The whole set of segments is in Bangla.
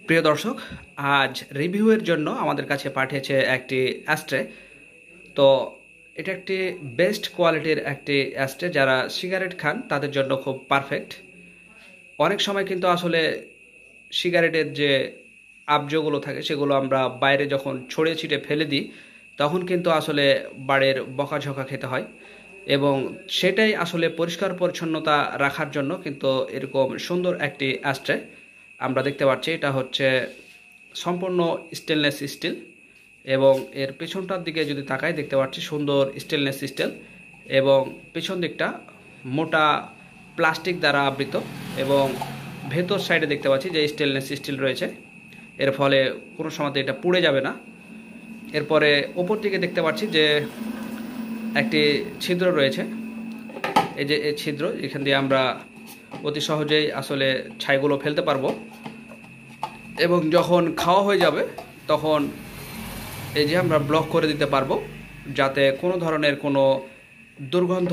প্রিয় দর্শক, আজ রিভিউয়ের জন্য আমাদের কাছে পাঠিয়েছে একটি অ্যাস্ট্রে। তো এটা একটি বেস্ট কোয়ালিটির একটি অ্যাস্ট্রে। যারা সিগারেট খান তাদের জন্য খুব পারফেক্ট। অনেক সময় কিন্তু আসলে সিগারেটের যে আবজগুলো থাকে সেগুলো আমরা বাইরে যখন ছড়িয়ে ছিটে ফেলে দিই, তখন কিন্তু আসলে বাড়ির বকাঝকা খেতে হয়। এবং সেটাই আসলে পরিষ্কার পরিচ্ছন্নতা রাখার জন্য কিন্তু এরকম সুন্দর একটি অ্যাস্ট্রে আমরা দেখতে পাচ্ছি। এটা হচ্ছে সম্পূর্ণ স্টেনলেস স্টিল, এবং এর পেছনটার দিকে যদি তাকাই দেখতে পাচ্ছি সুন্দর স্টেনলেস স্টিল, এবং পেছন দিকটা মোটা প্লাস্টিক দ্বারা আবৃত, এবং ভেতর সাইডে দেখতে পাচ্ছি যে স্টেনলেস স্টিল রয়েছে। এর ফলে কোনো সময় এটা পুড়ে যাবে না। এরপরে ওপর দিকে দেখতে পাচ্ছি যে একটি ছিদ্র রয়েছে। এই যে এই ছিদ্র, এখান দিয়ে আমরা অতি সহজেই আসলে ছাইগুলো ফেলতে পারবো, এবং যখন খাওয়া হয়ে যাবে তখন এই যে আমরা ব্লক করে দিতে পারবো, যাতে কোনো ধরনের কোনো দুর্গন্ধ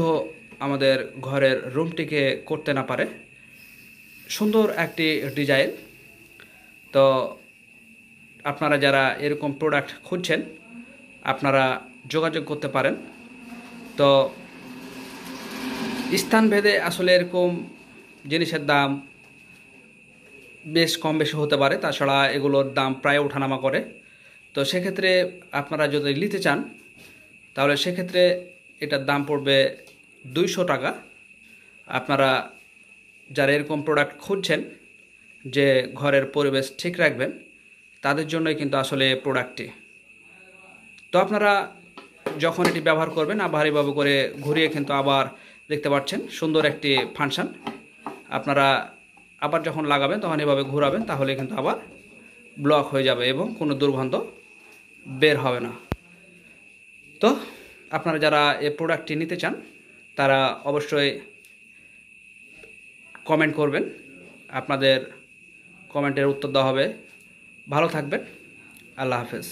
আমাদের ঘরের রুমটিকে করতে না পারে। সুন্দর একটি ডিজাইন। তো আপনারা যারা এরকম প্রোডাক্ট খুঁজছেন আপনারা যোগাযোগ করতে পারেন। তো স্থানভেদে আসলে এরকম জিনিসের দাম বেশ কম বেশি হতে পারে, তাছাড়া এগুলোর দাম প্রায় ওঠানামা করে। তো সেক্ষেত্রে আপনারা যদি নিতে চান তাহলে সেক্ষেত্রে এটার দাম পড়বে 200 টাকা। আপনারা যারা এরকম প্রোডাক্ট খুঁজছেন যে ঘরের পরিবেশ ঠিক রাখবেন, তাদের জন্যই কিন্তু আসলে প্রোডাক্টটি। তো আপনারা যখন এটি ব্যবহার করবেন আবার এইভাবে করে ঘুরিয়ে কিন্তু আবার দেখতে পাচ্ছেন সুন্দর একটি ফাংশন। আপনারা আবার যখন লাগাবেন তখন এভাবে ঘোরাবেন, তাহলে কিন্তু আবার ব্লক হয়ে যাবে এবং কোনো দুর্গন্ধ বের হবে না। তো আপনারা যারা এই প্রোডাক্টটি নিতে চান তারা অবশ্যই কমেন্ট করবেন, আপনাদের কমেন্টের উত্তর দেওয়া হবে। ভালো থাকবেন। আল্লাহ হাফেজ।